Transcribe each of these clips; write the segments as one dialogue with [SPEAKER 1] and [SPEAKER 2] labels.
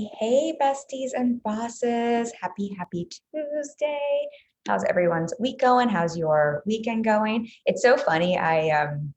[SPEAKER 1] Hey, besties and bosses. Happy Tuesday. How's everyone's week going? How's your weekend going? It's so funny. I'm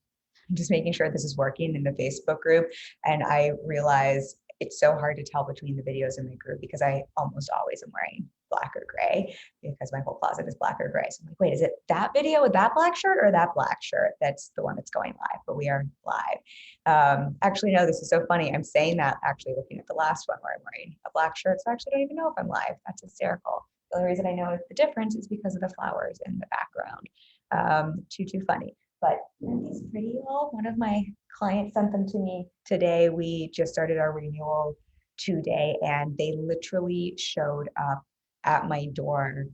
[SPEAKER 1] just making sure this is working in the Facebook group, and I realize it's so hard to tell between the videos in the group because I almost always am wearing black or gray because my whole closet is black or gray. So I'm like, wait, is it that video with that black shirt or that black shirt? That's the one that's going live, but we are live. Actually, no, this is so funny. I'm saying that actually looking at the last one where I'm wearing a black shirt. So I actually don't even know if I'm live. That's hysterical. The only reason I know the difference is because of the flowers in the background. Too funny. But aren't these pretty, y'all? One of my clients sent them to me today. We just started our renewal today, and they literally showed up at my door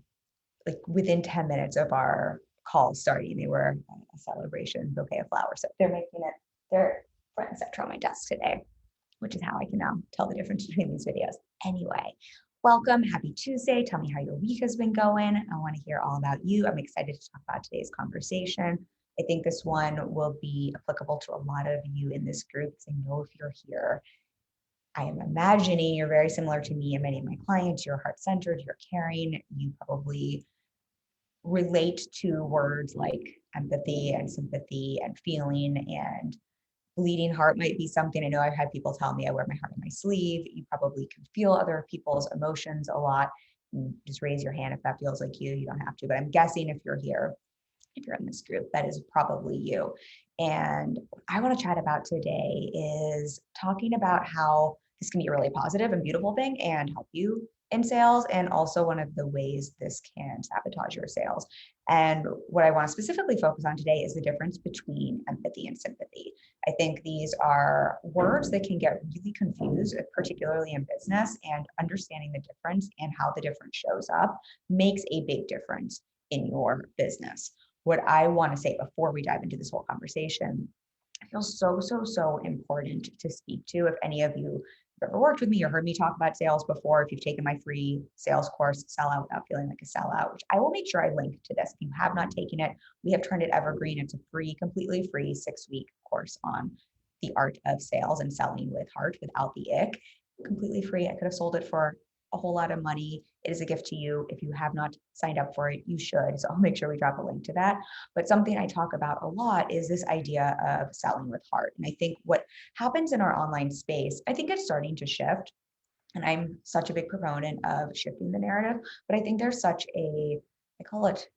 [SPEAKER 1] like within 10 minutes of our call starting. They were a celebration bouquet of flowers. So they're making it, they're front and center on my desk today, which is how I can now tell the difference between these videos. Anyway, welcome. Happy Tuesday. Tell me how your week has been going. I want to hear all about you. I'm excited to talk about today's conversation. I think this one will be applicable to a lot of you in this group. I know if you're here, I am imagining you're very similar to me and many of my clients. You're heart-centered, you're caring, you probably relate to words like empathy and sympathy and feeling, and bleeding heart might be something. I know I've had people tell me I wear my heart on my sleeve. You probably can feel other people's emotions a lot. Just raise your hand if that feels like you. You don't have to, but I'm guessing if you're here, if you're in this group, that is probably you. And what I want to chat about today is talking about how this can be a really positive and beautiful thing and help you in sales, and also one of the ways this can sabotage your sales. And what I want to specifically focus on today is the difference between empathy and sympathy. I think these are words that can get really confused, particularly in business, and understanding the difference and how the difference shows up makes a big difference in your business. What I want to say before we dive into this whole conversation, I feel so important to speak to. If any of you have ever worked with me or heard me talk about sales before, if you've taken my free sales course, Sell Out Without Feeling Like a Sellout, which I will make sure I link to this. If you have not taken it, we have turned it evergreen. It's a free, completely free 6-week course on the art of sales and selling with heart without the ick. Completely free. I could have sold it for a whole lot of money. It is a gift to you. If you have not signed up for it, you should. So I'll make sure we drop a link to that. But something I talk about a lot is this idea of selling with heart. And I think what happens in our online space, I think it's starting to shift. And I'm such a big proponent of shifting the narrative. But I think there's such I call it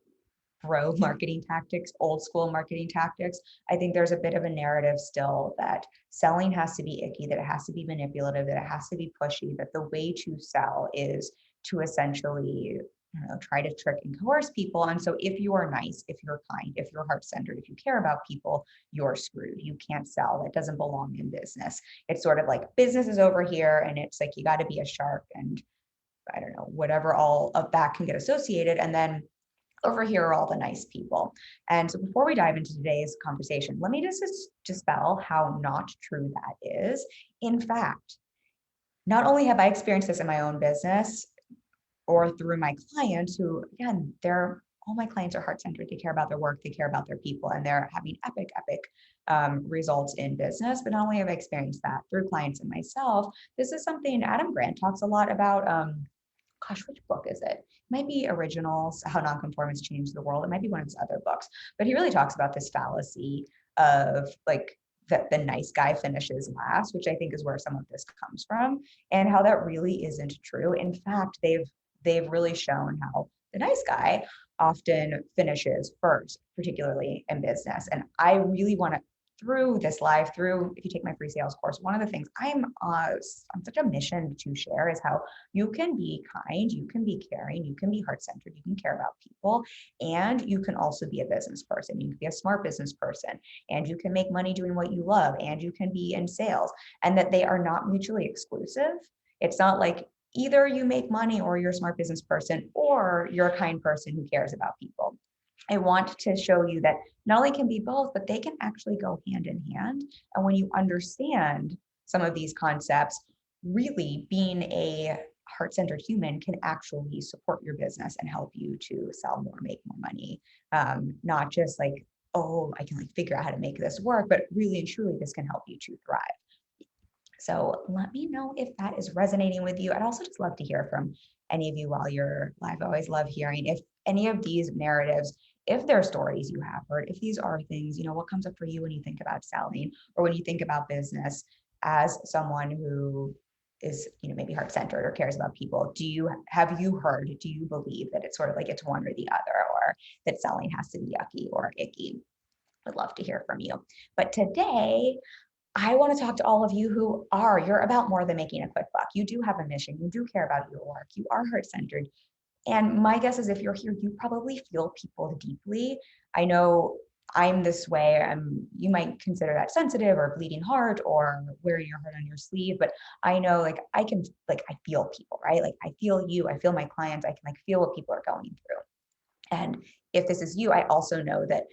[SPEAKER 1] bro marketing tactics, old school marketing tactics. I think there's a bit of a narrative still that selling has to be icky, that it has to be manipulative, that it has to be pushy, that the way to sell is to essentially, I don't know, try to trick and coerce people. And so if you are nice, if you're kind, if you're heart-centered, if you care about people, you're screwed. You can't sell. It doesn't belong in business. It's sort of like business is over here, and it's like you got to be a shark, and I don't know, whatever all of that can get associated. And then over here are all the nice people. And so before we dive into today's conversation, let me just dispel how not true that is. In fact, not only have I experienced this in my own business or through my clients who, again, all my clients are heart-centered. They care about their work, they care about their people, and they're having epic results in business. But not only have I experienced that through clients and myself, this is something Adam Grant talks a lot about. Gosh, which book is it? It might be Originals, How Nonconformance Changed the World. It might be one of his other books, but he really talks about this fallacy of like that the nice guy finishes last, which I think is where some of this comes from, and how that really isn't true. In fact, they've really shown how the nice guy often finishes first, particularly in business. And I really want to, through this live, through if you take my free sales course, one of the things I'm on such a mission to share is how you can be kind, you can be caring, you can be heart-centered, you can care about people, and you can also be a business person. You can be a smart business person, and you can make money doing what you love, and you can be in sales, and that they are not mutually exclusive. It's not like either you make money or you're a smart business person or you're a kind person who cares about people. I want to show you that not only can be both, but they can actually go hand in hand. And when you understand some of these concepts, really being a heart-centered human can actually support your business and help you to sell more, make more money. Not just like, oh, I can like figure out how to make this work, but really and truly, this can help you to thrive. So let me know if that is resonating with you. I'd also just love to hear from any of you while you're live. I always love hearing if any of these narratives, if they're stories you have heard, if these are things, what comes up for you when you think about selling or when you think about business as someone who is, maybe heart-centered or cares about people. Have you heard, do you believe that it's sort of like it's one or the other, or that selling has to be yucky or icky? Would love to hear from you. But today, I want to talk to all of you you're about more than making a quick buck. You do have a mission. You do care about your work. You are heart-centered. And my guess is if you're here, you probably feel people deeply. I know I'm this way. You might consider that sensitive or bleeding heart or wear your heart on your sleeve, but I know I feel people, right? Like I feel you, I feel my clients, I can feel what people are going through. And if this is you, I also know that,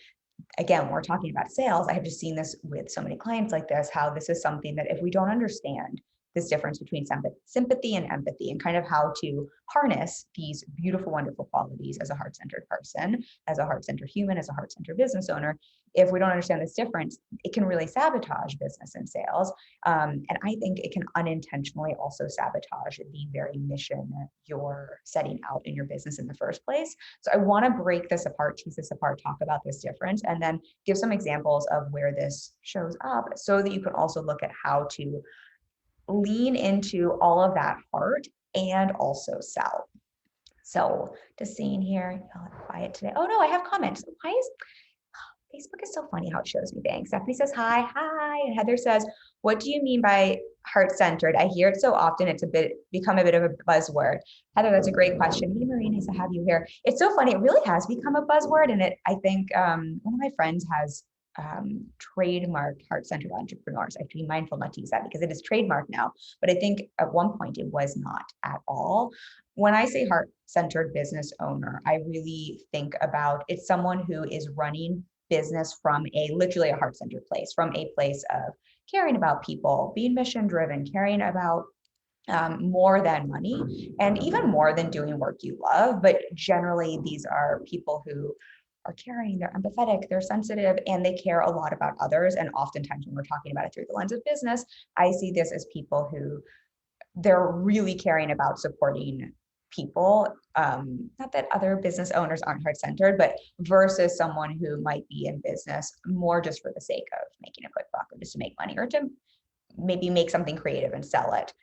[SPEAKER 1] again, when we're talking about sales, I have just seen this with so many clients like this, how this is something that if we don't understand this difference between sympathy and empathy and kind of how to harness these beautiful, wonderful qualities as a heart-centered person, as a heart-centered human, as a heart-centered business owner, if we don't understand this difference, it can really sabotage business and sales. And I think it can unintentionally also sabotage the very mission that you're setting out in your business in the first place. So I want to break this apart, tease this apart, talk about this difference, and then give some examples of where this shows up so that you can also look at how to lean into all of that heart and also sell. So just seeing here, quiet today. Oh no, I have comments. Why is Facebook is so funny how it shows me things. Stephanie says, hi. And Heather says, what do you mean by heart-centered? I hear it so often, it's become a bit of a buzzword. Heather, that's a great question. Hey, Marie, nice to have you here. It's so funny. It really has become a buzzword. And I think one of my friends has trademarked heart-centered entrepreneurs. I have to be mindful not to use that because it is trademarked now. But I think at one point it was not at all. When I say heart-centered business owner, I really think about it's someone who is running business from literally a heart-centered place, from a place of caring about people, being mission-driven, caring about more than money, and even more than doing work you love. But generally, these are people who are caring, they're empathetic, they're sensitive, and they care a lot about others. And oftentimes when we're talking about it through the lens of business, I see this as people who they're really caring about supporting people. Not that other business owners aren't heart-centered, but versus someone who might be in business more just for the sake of making a quick buck or just to make money or to maybe make something creative and sell it.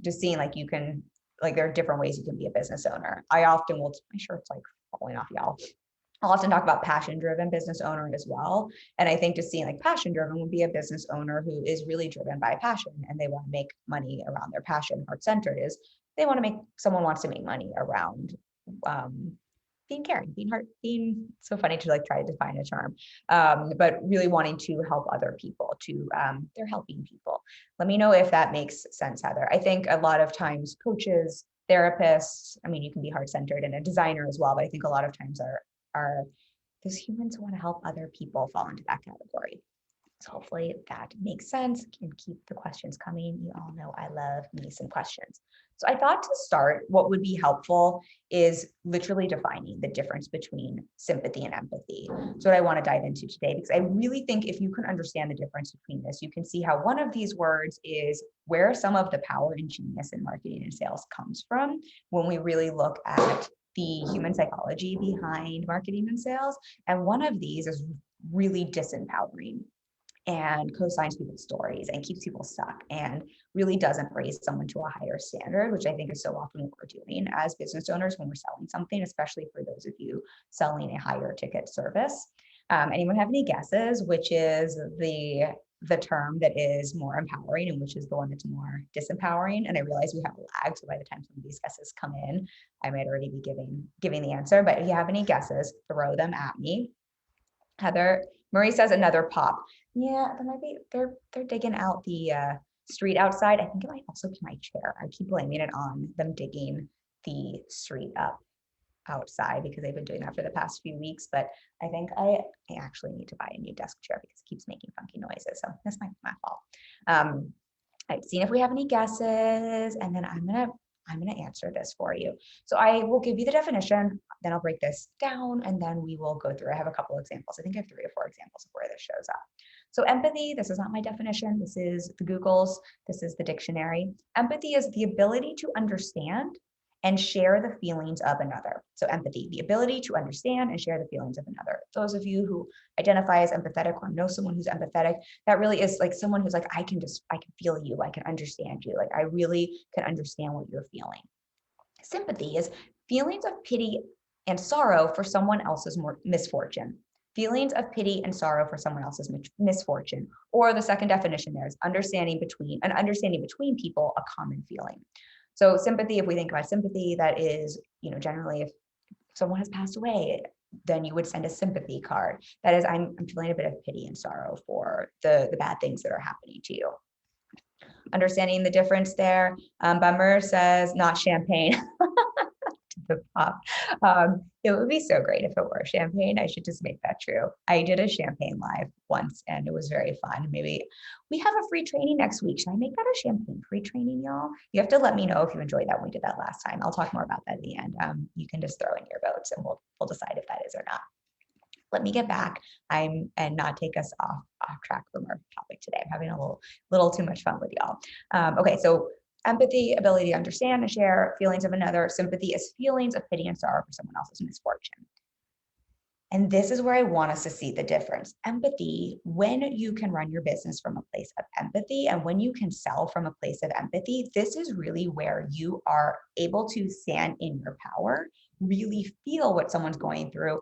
[SPEAKER 1] Just seeing there are different ways you can be a business owner. I often will, my shirt's falling off, y'all. I'll often talk about passion-driven business owner as well. And I think just seeing passion-driven would be a business owner who is really driven by passion and they want to make money around their passion. Heart-centered is someone wants to make money around being caring, being so funny to try to define a term, but really wanting to help other people, they're helping people. Let me know if that makes sense, Heather. I think a lot of times coaches, therapists, you can be heart-centered and a designer as well, but I think a lot of times are those humans who want to help other people fall into that category. So hopefully that makes sense and keep the questions coming. You all know I love me some questions. So I thought to start, what would be helpful is literally defining the difference between sympathy and empathy. So what I want to dive into today, because I really think if you can understand the difference between this, you can see how one of these words is where some of the power and genius in marketing and sales comes from when we really look at the human psychology behind marketing and sales. And one of these is really disempowering and co-signs people's stories and keeps people stuck and really doesn't raise someone to a higher standard, which I think is so often what we're doing as business owners when we're selling something, especially for those of you selling a higher ticket service. Anyone have any guesses which is the term that is more empowering and which is the one that's more disempowering? And I realize we have a lag, so by the time some of these guesses come in, I might already be giving the answer. But if you have any guesses, throw them at me. Heather, Marie says another pop. Yeah, there might be, they're digging out the street outside. I think it might also be my chair. I keep blaming it on them digging the street up outside because they've been doing that for the past few weeks. But I think I actually need to buy a new desk chair because it keeps making funky noises. So that's my fault. I've seen if we have any guesses, and then I'm gonna answer this for you. So I will give you the definition, then I'll break this down, and then we will go through. I have a couple examples. I think I have 3 or 4 examples of where this shows up. So empathy, this is not my definition. This is the Google's, this is the dictionary. Empathy is the ability to understand and share the feelings of another. So empathy, the ability to understand and share the feelings of another. Those of you who identify as empathetic or know someone who's empathetic, that really is like someone who's like, I can feel you, I can understand you. Like I really can understand what you're feeling. Sympathy is feelings of pity and sorrow for someone else's misfortune. Feelings of pity and sorrow for someone else's misfortune. Or the second definition there is understanding between people, a common feeling. So sympathy, if we think about sympathy, that is, generally if someone has passed away, then you would send a sympathy card. That is, I'm feeling a bit of pity and sorrow for the bad things that are happening to you. Understanding the difference there. Bummer says not champagne. The pop. It would be so great if it were champagne. I should just make that true. I did a champagne live once and it was very fun. Maybe we have a free training next week. Should I make that a champagne free training, y'all? You have to let me know if you enjoyed that when we did that last time. I'll talk more about that at the end. You can just throw in your votes and we'll decide if that is or not. Let me get back and not take us off track from our topic today. I'm having a little too much fun with y'all. Okay, so empathy, ability to understand and share feelings of another. Sympathy is feelings of pity and sorrow for someone else's misfortune. And this is where I want us to see the difference. Empathy, when you can run your business from a place of empathy and when you can sell from a place of empathy, this is really where you are able to stand in your power, really feel what someone's going through,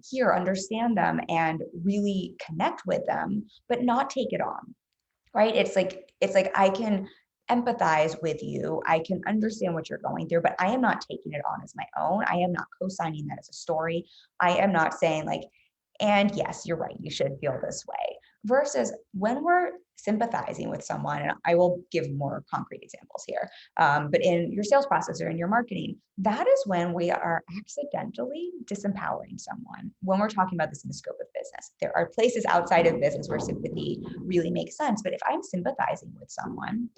[SPEAKER 1] hear, understand them, and really connect with them, but not take it on, right? It's like I can empathize with you. I can understand what you're going through, but I am not taking it on as my own. I am not co-signing that as a story. I am not saying like, and yes, you're right, you should feel this way. Versus when we're sympathizing with someone, and I will give more concrete examples here, but in your sales process or in your marketing, that is when we are accidentally disempowering someone. When we're talking about this in the scope of business, there are places outside of business where sympathy really makes sense. But if I'm sympathizing with someone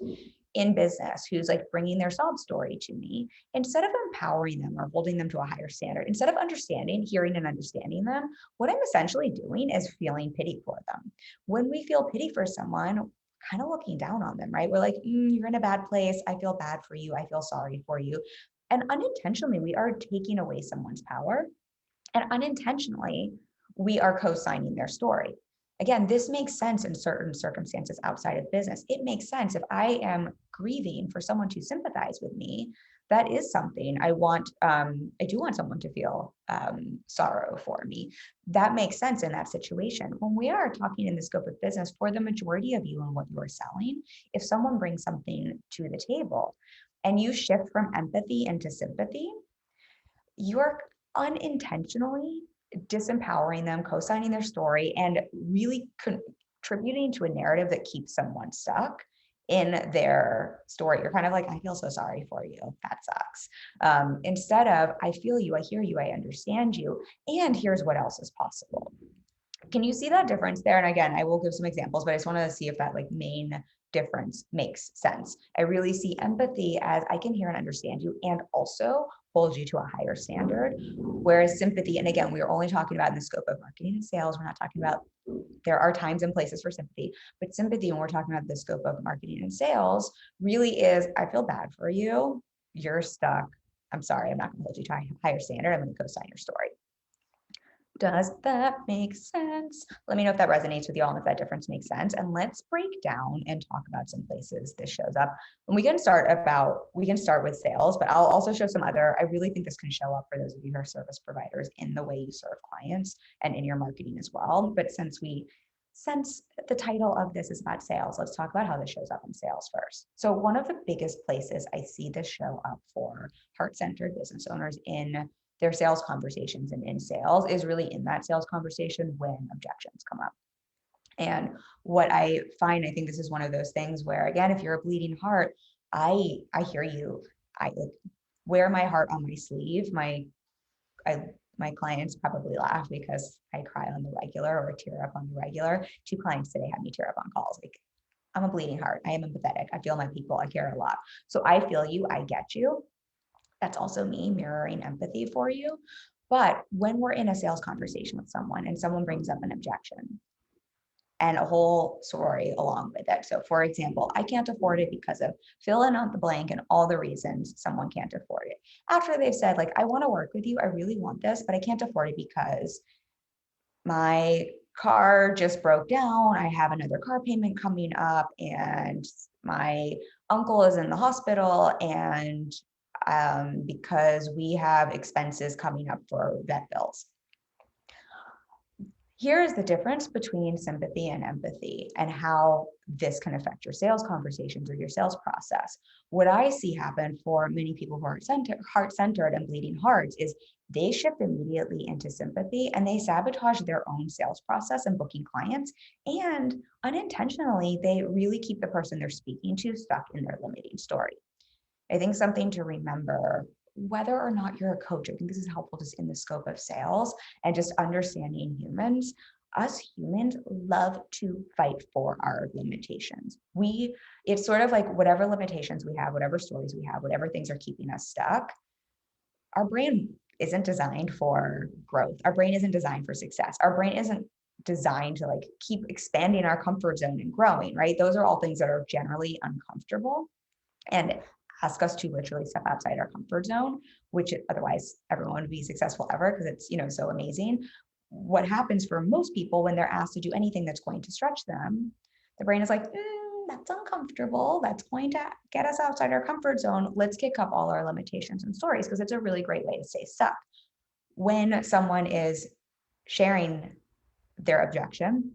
[SPEAKER 1] in business who's like bringing their sob story to me, instead of empowering them or holding them to a higher standard, instead of understanding, hearing and understanding them, what I'm essentially doing is feeling pity for them. When we feel pity for someone, kind of looking down on them, right? We're like, you're in a bad place. I feel bad for you. I feel sorry for you. And unintentionally, we are taking away someone's power. And unintentionally, we are co-signing their story. Again, this makes sense in certain circumstances outside of business. It makes sense if I am grieving for someone to sympathize with me. That is something I want. I do want someone to feel sorrow for me. That makes sense in that situation. When we are talking in the scope of business, for the majority of you and what you are selling, if someone brings something to the table and you shift from empathy into sympathy, you're unintentionally disempowering them, co-signing their story, and really contributing to a narrative that keeps someone stuck in their story. You're kind of like, I feel so sorry for you. That sucks. Instead of, I feel you, I hear you, I understand you, and here's what else is possible. Can you see that difference there? And again, I will give some examples, but I just want to see if that like main difference makes sense. I really see empathy as I can hear and understand you and also hold you to a higher standard. Whereas sympathy, and again, we are only talking about in the scope of marketing and sales. We're not talking about, there are times and places for sympathy, but sympathy, when we're talking about the scope of marketing and sales, really is, I feel bad for you. You're stuck. I'm sorry, I'm not going to hold you to a higher standard. I'm going to co-sign your story. Does that make sense? Let me know if that resonates with y'all and if that difference makes sense. And let's break down and talk about some places this shows up. And we can start with sales, but I'll also show some other, I really think this can show up for those of you who are service providers in the way you serve clients and in your marketing as well. But since the title of this is about sales, let's talk about how this shows up in sales first. So one of the biggest places I see this show up for heart-centered business owners in their sales conversations and in sales is really in that sales conversation when objections come up. And what I find, I think this is one of those things where, again, if you're a bleeding heart, I hear you. I like wear my heart on my sleeve. My clients probably laugh because I cry on the regular or tear up on the regular. 2 clients today had me tear up on calls. Like, I'm a bleeding heart. I am empathetic. I feel my people. I care a lot. So I feel you. I get you. That's also me mirroring empathy for you. But when we're in a sales conversation with someone and someone brings up an objection, and a whole story along with it. So for example, I can't afford it because of fill in on the blank and all the reasons someone can't afford it. After they've said like, I want to work with you, I really want this, but I can't afford it because my car just broke down. I have another car payment coming up and my uncle is in the hospital and because we have expenses coming up for vet bills. Here is the difference between sympathy and empathy and how this can affect your sales conversations or your sales process. What I see happen for many people who are heart-centered and bleeding hearts is they shift immediately into sympathy and they sabotage their own sales process and booking clients. And unintentionally, they really keep the person they're speaking to stuck in their limiting story. I think something to remember, whether or not you're a coach, I think this is helpful just in the scope of sales and just understanding humans. Us humans love to fight for our limitations. It's sort of like whatever limitations we have, whatever stories we have, whatever things are keeping us stuck, our brain isn't designed for growth. Our brain isn't designed for success. Our brain isn't designed to like keep expanding our comfort zone and growing, right? Those are all things that are generally uncomfortable and ask us to literally step outside our comfort zone, which otherwise everyone would be successful ever because it's, so amazing. What happens for most people when they're asked to do anything that's going to stretch them, the brain is like, that's uncomfortable. That's going to get us outside our comfort zone. Let's kick up all our limitations and stories because it's a really great way to stay stuck. When someone is sharing their objection,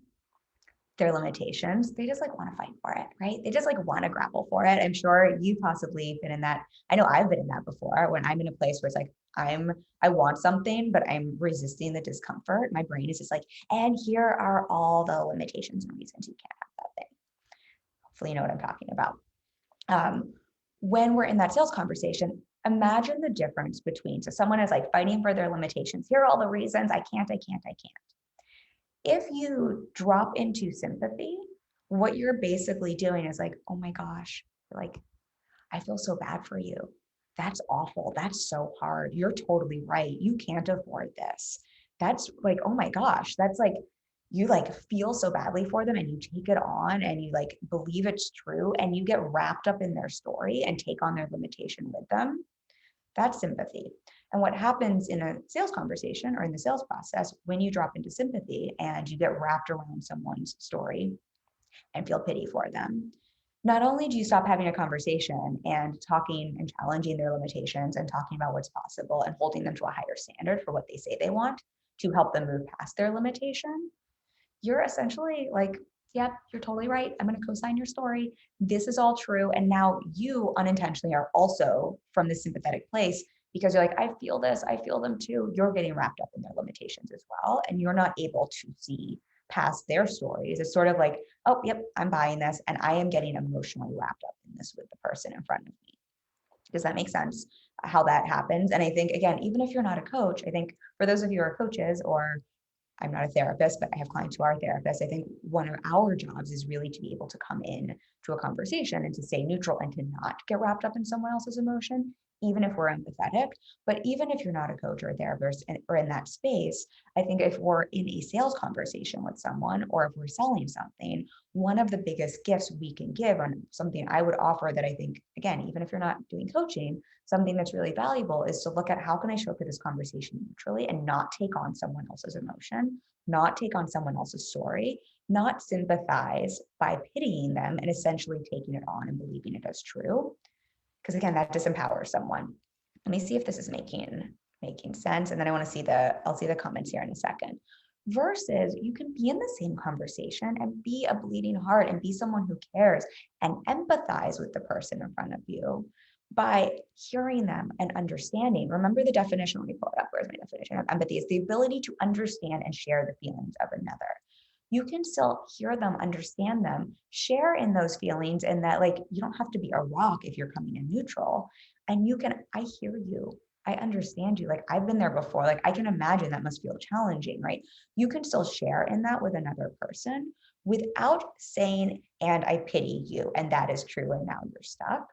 [SPEAKER 1] their limitations, they just like want to fight for it, right? They just like want to grapple for it. I'm sure you possibly been in that. I know I've been in that before when I'm in a place where it's like, I want something, but I'm resisting the discomfort. My brain is just like, and here are all the limitations and reasons you can't have that thing. Hopefully you know what I'm talking about. When we're in that sales conversation, imagine the difference between, so someone is like fighting for their limitations. Here are all the reasons I can't. If you drop into sympathy, what you're basically doing is like, oh my gosh, like, I feel so bad for you. That's awful. That's so hard. You're totally right. You can't afford this. That's like, oh my gosh, that's like, you like feel so badly for them and you take it on and you like believe it's true and you get wrapped up in their story and take on their limitation with them. That's sympathy. And what happens in a sales conversation or in the sales process when you drop into sympathy and you get wrapped around someone's story and feel pity for them, not only do you stop having a conversation and talking and challenging their limitations and talking about what's possible and holding them to a higher standard for what they say they want to help them move past their limitation, you're essentially like, yep, you're totally right. I'm going to co-sign your story. This is all true. And now you unintentionally are also from the sympathetic place because you're like, I feel this, I feel them too. You're getting wrapped up in their limitations as well. And you're not able to see past their stories. It's sort of like, oh, yep, I'm buying this. And I am getting emotionally wrapped up in this with the person in front of me. Does that make sense how that happens? And I think, again, even if you're not a coach, I think for those of you who are coaches, or I'm not a therapist, but I have clients who are therapists. I think one of our jobs is really to be able to come in to a conversation and to stay neutral and to not get wrapped up in someone else's emotion, even if we're empathetic. But even if you're not a coach or a therapist or in that space, I think if we're in a sales conversation with someone or if we're selling something, one of the biggest gifts we can give on something I would offer that I think, again, even if you're not doing coaching, something that's really valuable is to look at how can I show up for this conversation neutrally and not take on someone else's emotion, not take on someone else's story, not sympathize by pitying them and essentially taking it on and believing it as true. Because again, that disempowers someone. Let me see if this is making sense. And then I'll see the comments here in a second. Versus you can be in the same conversation and be a bleeding heart and be someone who cares and empathize with the person in front of you by hearing them and understanding. Remember the definition, let me pull it up. Where's my definition of empathy? Is the ability to understand and share the feelings of another. You can still hear them, understand them, share in those feelings, and that like you don't have to be a rock if you're coming in neutral. And I hear you. I understand you. Like I've been there before. Like I can imagine that must feel challenging, right? You can still share in that with another person without saying, and I pity you, and that is true, and now you're stuck.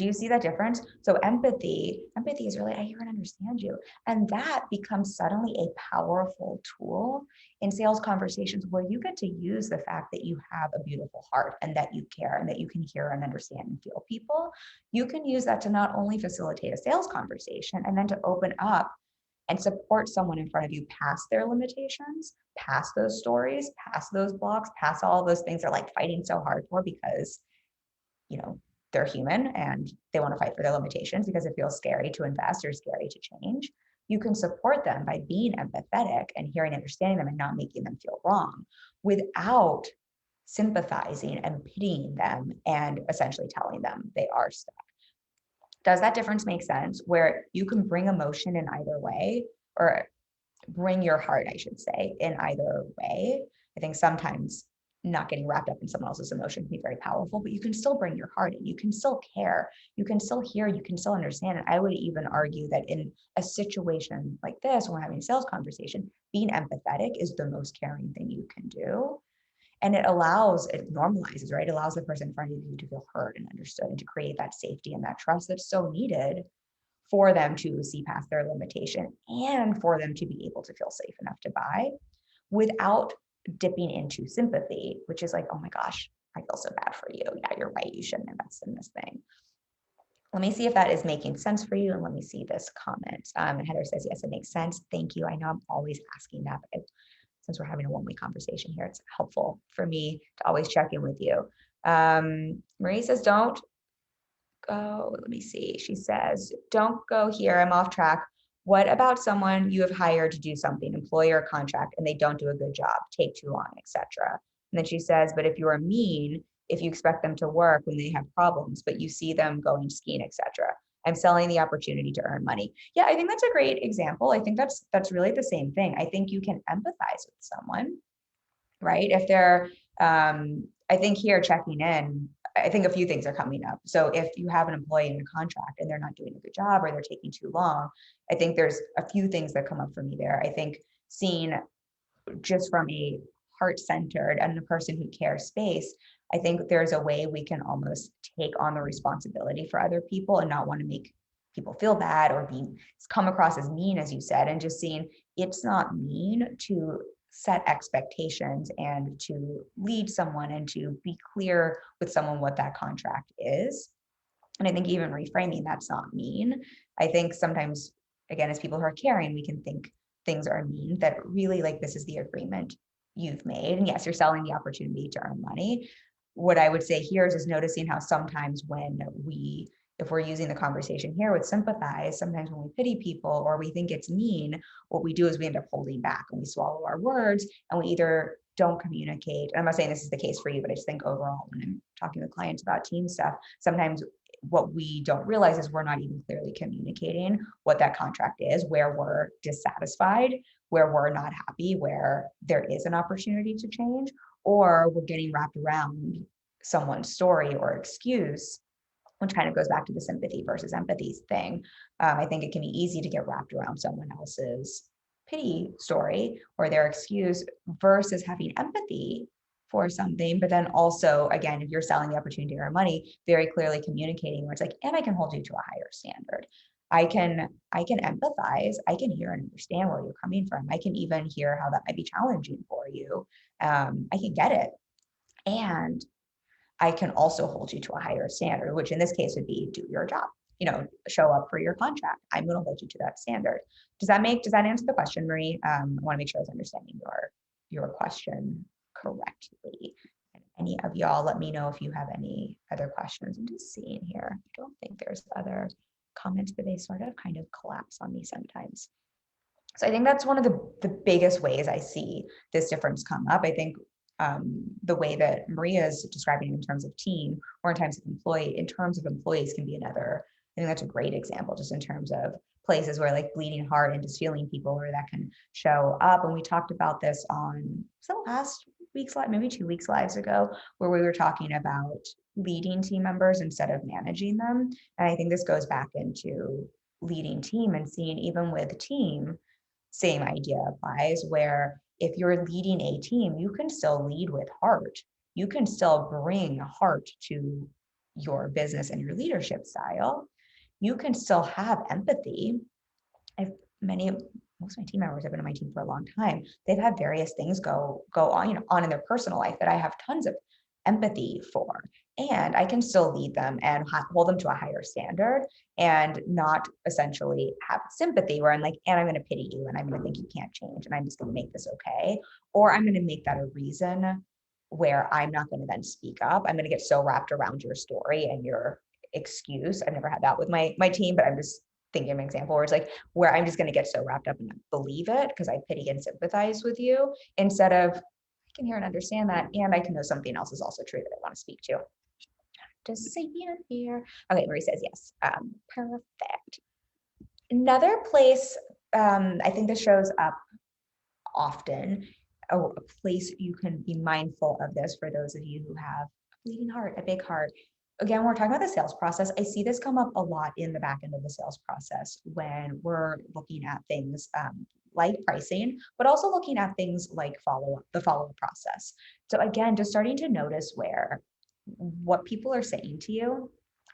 [SPEAKER 1] Do you see that difference? So empathy is really, I hear and understand you. And that becomes suddenly a powerful tool in sales conversations where you get to use the fact that you have a beautiful heart and that you care and that you can hear and understand and feel people. You can use that to not only facilitate a sales conversation and then to open up and support someone in front of you past their limitations, past those stories, past those blocks, past all those things they're like fighting so hard for because, you know, they're human and they want to fight for their limitations because it feels scary to invest or scary to change. You can support them by being empathetic and hearing, understanding them and not making them feel wrong without sympathizing and pitying them and essentially telling them they are stuck. Does that difference make sense? Where you can bring emotion in either way, or bring your heart, I should say, in either way. I think sometimes not getting wrapped up in someone else's emotion can be very powerful, but you can still bring your heart in. You can still care. You can still hear. You can still understand. And I would even argue that in a situation like this, when we're having a sales conversation, being empathetic is the most caring thing you can do. And it normalizes, right? It allows the person in front of you to feel heard and understood and to create that safety and that trust that's so needed for them to see past their limitation and for them to be able to feel safe enough to buy without dipping into sympathy, which is like, oh my gosh, I feel so bad for you. Yeah, you're right. You shouldn't invest in this thing. Let me see if that is making sense for you. And let me see this comment. And Heather says, yes, it makes sense. Thank you. I know I'm always asking that, but since we're having a one-way conversation here, it's helpful for me to always check in with you. Marie says, don't go, let me see. She says, don't go here. I'm off track. What about someone you have hired to do something, employer or contract, and they don't do a good job, take too long, etc. And then she says, but if you are mean, if you expect them to work when they have problems, but you see them going skiing, etc. I'm selling the opportunity to earn money. Yeah, I think that's a great example. I think that's really the same thing. I think you can empathize with someone, right? If they're, I think here checking in, I think a few things are coming up. So if you have an employee in a contract and they're not doing a good job or they're taking too long, I think there's a few things that come up for me there. I think seeing just from a heart-centered and a person who cares space, I think there's a way we can almost take on the responsibility for other people and not want to make people feel bad or come across as mean, as you said, and just seeing it's not mean to set expectations and to lead someone and to be clear with someone what that contract is. And I think even reframing that's not mean. I think sometimes, again, as people who are caring, we can think things are mean, that really like this is the agreement you've made. And yes, you're selling the opportunity to earn money. What I would say here is just noticing how sometimes if we're using the conversation here with sympathize, sometimes when we pity people or we think it's mean, what we do is we end up holding back and we swallow our words and we either don't communicate. I'm not saying this is the case for you, but I just think overall when I'm talking with clients about team stuff, sometimes what we don't realize is we're not even clearly communicating what that contract is, where we're dissatisfied, where we're not happy, where there is an opportunity to change, or we're getting wrapped around someone's story or excuse, which kind of goes back to the sympathy versus empathy thing. I think it can be easy to get wrapped around someone else's pity story or their excuse versus having empathy for something. But then also, again, if you're selling the opportunity to earn money, very clearly communicating where it's like, and I can hold you to a higher standard. I can empathize. I can hear and understand where you're coming from. I can even hear how that might be challenging for you. I can get it. And I can also hold you to a higher standard, which in this case would be do your job, show up for your contract. I'm going to hold you to that standard. Does that answer the question, Marie? I want to make sure I was understanding your question correctly. And any of y'all, let me know if you have any other questions. I'm just seeing here. I don't think there's other comments, but they sort of kind of collapse on me sometimes. So I think that's one of the biggest ways I see this difference come up. I think the way that Maria is describing in terms of team or in terms of employees can be another. I think that's a great example just in terms of places where like bleeding heart and just feeling people where that can show up. And we talked about this on some last week's live, maybe 2 weeks lives ago, where we were talking about leading team members instead of managing them. And I think this goes back into leading team and seeing even with team, same idea applies where if you're leading a team, you can still lead with heart. You can still bring heart to your business and your leadership style, you can still have empathy. I've most of my team members have been on my team for a long time. They've had various things go on, on in their personal life that I have tons of empathy for. And I can still lead them and hold them to a higher standard and not essentially have sympathy where I'm like, and I'm going to pity you and I'm going to think you can't change and I'm just going to make this okay. Or I'm going to make that a reason where I'm not going to then speak up. I'm going to get so wrapped around your story and your excuse. I've never had that with my team, but I'm just thinking of an example where it's like where I'm just going to get so wrapped up and believe it because I pity and sympathize with you instead of I can hear and understand that, and I can know something else is also true that I want to speak to. Just say in here. Okay, Marie says yes. Perfect. Another place, I think this shows up often, a place you can be mindful of this for those of you who have a bleeding heart, a big heart. Again, we're talking about the sales process. I see this come up a lot in the back end of the sales process when we're looking at things like pricing, but also looking at things like the follow-up process. So again, just starting to notice what people are saying to you,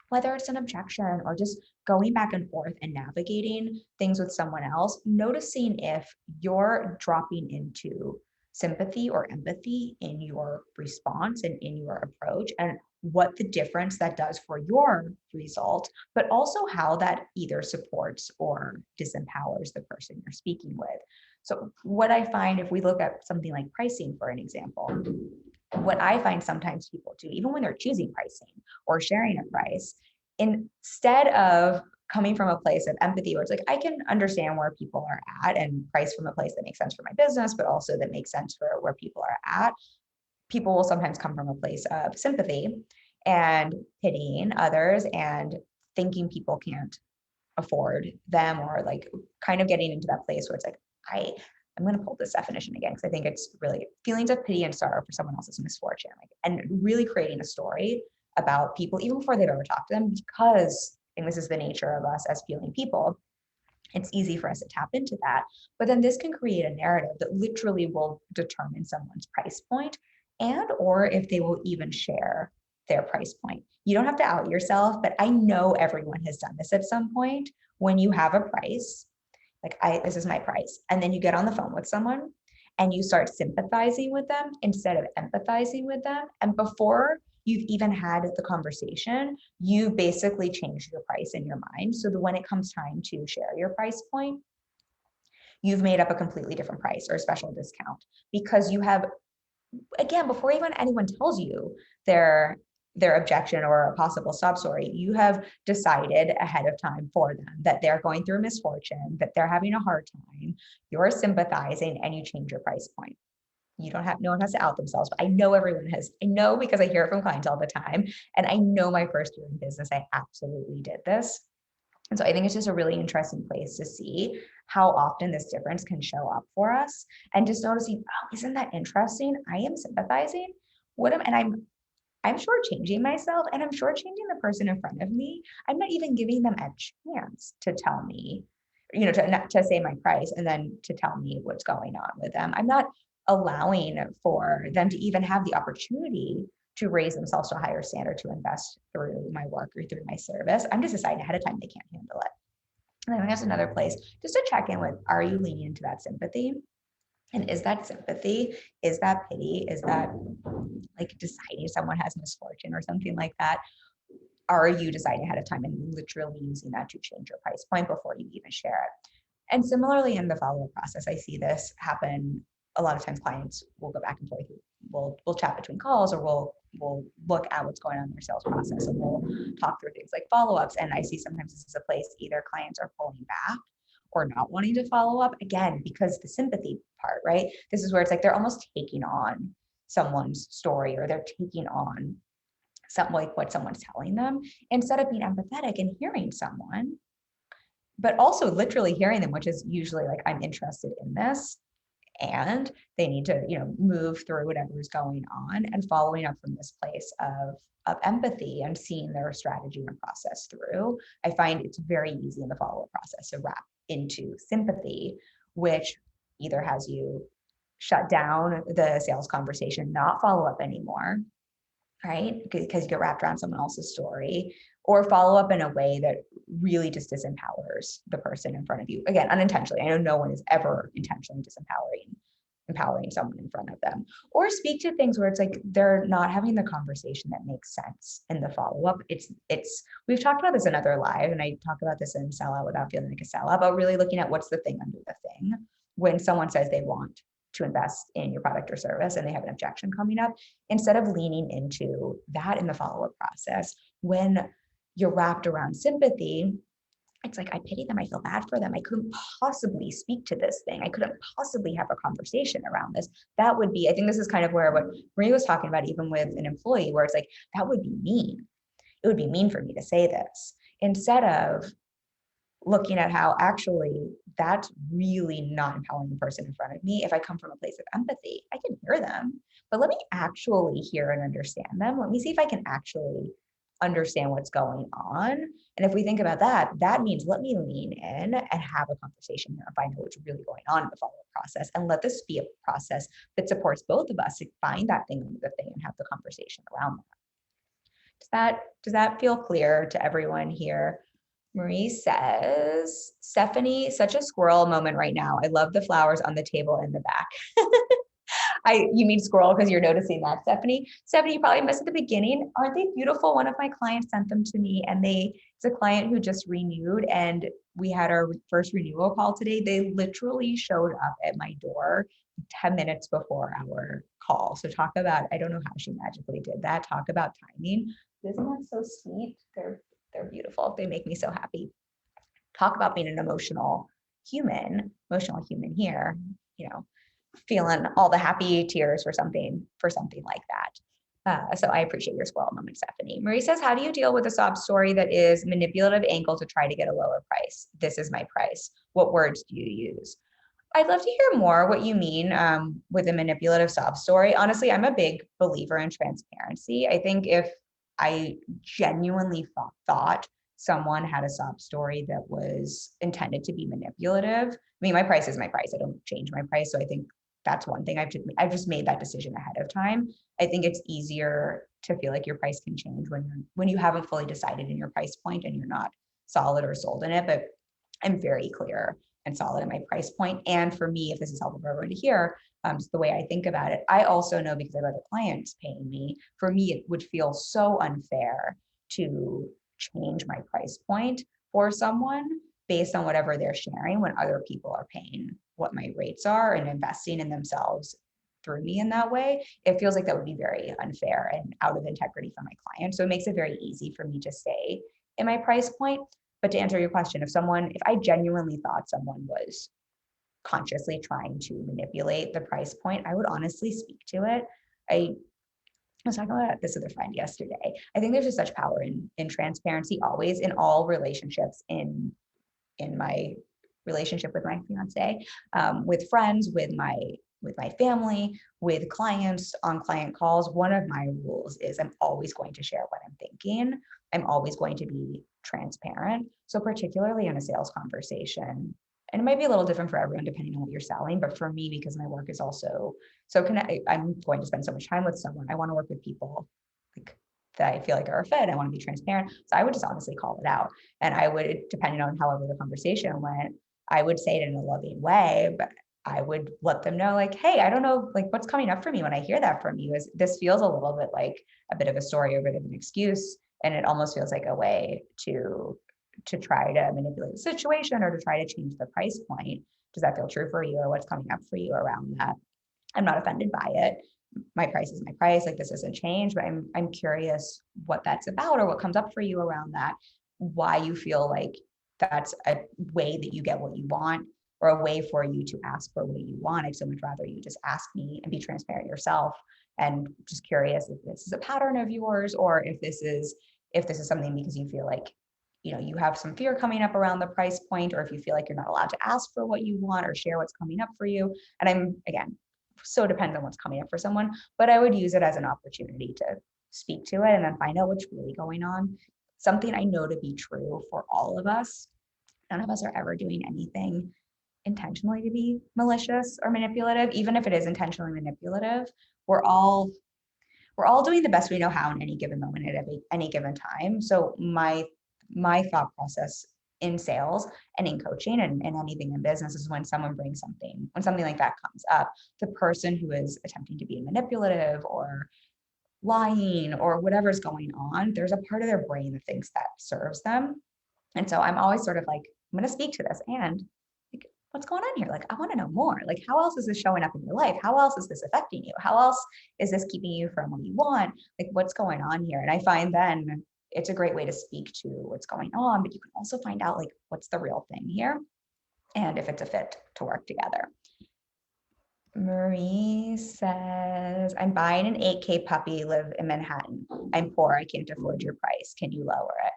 [SPEAKER 1] whether it's an objection or just going back and forth and navigating things with someone else, noticing if you're dropping into sympathy or empathy in your response and in your approach, and what the difference that does for your result, but also how that either supports or disempowers the person you're speaking with. So what I find, if we look at something like pricing, for an example, what I find sometimes people do, even when they're choosing pricing or sharing a price, instead of coming from a place of empathy where it's like, I can understand where people are at and price from a place that makes sense for my business, but also that makes sense for where people are at. People will sometimes come from a place of sympathy and pitying others and thinking people can't afford them, or like kind of getting into that place where it's like, I'm going to pull this definition again because I think it's really feelings of pity and sorrow for someone else's misfortune, like, and really creating a story about people even before they've ever talked to them, because, and this is the nature of us as feeling people, it's easy for us to tap into that. But then this can create a narrative that literally will determine someone's price point, and or if they will even share their price point. You don't have to out yourself, but I know everyone has done this at some point. When you have a price, like this is my price, and then you get on the phone with someone and you start sympathizing with them instead of empathizing with them, and before you've even had the conversation, you basically changed your price in your mind, so that when it comes time to share your price point, you've made up a completely different price or a special discount, because you have, again, before even anyone tells you their objection or a possible sob story, you have decided ahead of time for them that they're going through misfortune, that they're having a hard time, you're sympathizing, and you change your price point. You don't have, no one has to out themselves, but I know everyone has. I know because I hear it from clients all the time. And I know my first year in business, I absolutely did this. And so I think it's just a really interesting place to see how often this difference can show up for us, and just noticing, oh, isn't that interesting? I am sympathizing. And I'm shortchanging myself, and I'm shortchanging the person in front of me. I'm not even giving them a chance to tell me, to say my price and then to tell me what's going on with them. I'm not allowing for them to even have the opportunity to raise themselves to a higher standard to invest through my work or through my service. I'm just deciding ahead of time they can't handle it. And then there's another place just to check in with, are you leaning into that sympathy? And is that sympathy? Is that pity? Is that like deciding someone has misfortune or something like that? Are you deciding ahead of time and literally using that to change your price point before you even share it? And similarly in the follow-up process, I see this happen a lot of times. Clients will go back and forth. We'll chat between calls, or we'll look at what's going on in their sales process, and we'll talk through things like follow-ups. And I see sometimes this is a place either clients are pulling back or not wanting to follow up, again, because the sympathy part, right? This is where it's like they're almost taking on someone's story, or they're taking on something like what someone's telling them, instead of being empathetic and hearing someone, but also literally hearing them, which is usually like, I'm interested in this, and they need to, move through whatever is going on, and following up from this place of empathy and seeing their strategy and process through. I find it's very easy in the follow-up process to wrap into sympathy, which either has you shut down the sales conversation, not follow up anymore, right? Because you get wrapped around someone else's story, or follow up in a way that really just disempowers the person in front of you. Again, unintentionally. I know no one is ever intentionally empowering someone in front of them. Or speak to things where it's like they're not having the conversation that makes sense in the follow-up. It's we've talked about this in other live, and I talk about this in Sell Out Without Feeling Like a Sellout, but really looking at what's the thing under the thing. When someone says they want to invest in your product or service and they have an objection coming up, instead of leaning into that in the follow-up process, when you're wrapped around sympathy, it's like, I pity them. I feel bad for them. I couldn't possibly speak to this thing. I couldn't possibly have a conversation around this. That would be, I think this is kind of where what Marie was talking about, even with an employee, where it's like, that would be mean. It would be mean for me to say this, instead of looking at how actually that's really not empowering the person in front of me. If I come from a place of empathy, I can hear them, but let me actually hear and understand them. Let me see if I can actually understand what's going on. And if we think about that, that means let me lean in and have a conversation here and find out what's really going on in the follow-up process. And let this be a process that supports both of us to find that thing under the thing and have the conversation around that. Does that feel clear to everyone here? Marie says, Stephanie, such a squirrel moment right now. I love the flowers on the table in the back. You mean squirrel because you're noticing that, Stephanie. Stephanie, you probably missed at the beginning. Aren't they beautiful? One of my clients sent them to me, and it's a client who just renewed, and we had our first renewal call today. They literally showed up at my door 10 minutes before our call. So talk about, I don't know how she magically did that. Talk about timing. Isn't that so sweet? They're beautiful. They make me so happy. Talk about being an emotional human here, feeling all the happy tears for something like that. So I appreciate your squirrel moment, Stephanie. Marie says, how do you deal with a sob story that is manipulative angle to try to get a lower price? This is my price. What words do you use? I'd love to hear more what you mean with a manipulative sob story. Honestly, I'm a big believer in transparency. I think if I genuinely thought someone had a sob story that was intended to be manipulative, I mean, my price is my price. I don't change my price. So I think that's one thing I've just made that decision ahead of time. I think it's easier to feel like your price can change when you haven't fully decided in your price point and you're not solid or sold in it. But I'm very clear and solid in my price point. And for me, if this is helpful for everyone to hear, just the way I think about it, I also know, because I have other clients paying me, for me, it would feel so unfair to change my price point for someone based on whatever they're sharing when other people are paying what my rates are and investing in themselves through me in that way. It feels like that would be very unfair and out of integrity for my client. So it makes it very easy for me to stay in my price point. But to answer your question, if I genuinely thought someone was consciously trying to manipulate the price point, I would honestly speak to it. I was talking about this with a friend yesterday. I think there's just such power in transparency, always, in all relationships, in my relationship with my fiance, with friends, with my family, with clients, on client calls. One of my rules is I'm always going to share what I'm thinking. I'm always going to be transparent. So particularly in a sales conversation, and it might be a little different for everyone depending on what you're selling, but for me, because my work is also so connected, I'm going to spend so much time with someone. I want to work with people like that I feel like are a fit. I want to be transparent. So I would just honestly call it out. And I would, depending on however the conversation went, I would say it in a loving way, but I would let them know, like, hey, I don't know, like, what's coming up for me when I hear that from you is this feels a little bit like a bit of a story or a bit of an excuse. And it almost feels like a way to try to manipulate the situation or to try to change the price point. Does that feel true for you, or what's coming up for you around that? I'm not offended by it. My price is my price. Like, this isn't change, but I'm curious what that's about or what comes up for you around that. Why you feel like that's a way that you get what you want, or a way for you to ask for what you want. I'd so much rather you just ask me and be transparent yourself. And just curious if this is a pattern of yours, or if this is something because you feel like, you have some fear coming up around the price point, or if you feel like you're not allowed to ask for what you want or share what's coming up for you. And I'm, again, so dependent on what's coming up for someone, but I would use it as an opportunity to speak to it and then find out what's really going on. Something I know to be true for all of us. None of us are ever doing anything intentionally to be malicious or manipulative. Even if it is intentionally manipulative, we're all we're all doing the best we know how in any given moment at any given time. So my thought process in sales and in coaching and anything in business is when someone brings something, when something like that comes up, the person who is attempting to be manipulative or lying or whatever's going on, there's a part of their brain that thinks that serves them. And so I'm always sort of like, I'm going to speak to this and like, what's going on here? Like, I want to know more. Like, how else is this showing up in your life? How else is this affecting you? How else is this keeping you from what you want? Like, what's going on here? And I find then it's a great way to speak to what's going on, but you can also find out like what's the real thing here and if it's a fit to work together. Marie says, I'm buying an 8K puppy, live in Manhattan. I'm poor. I can't afford your price. Can you lower it?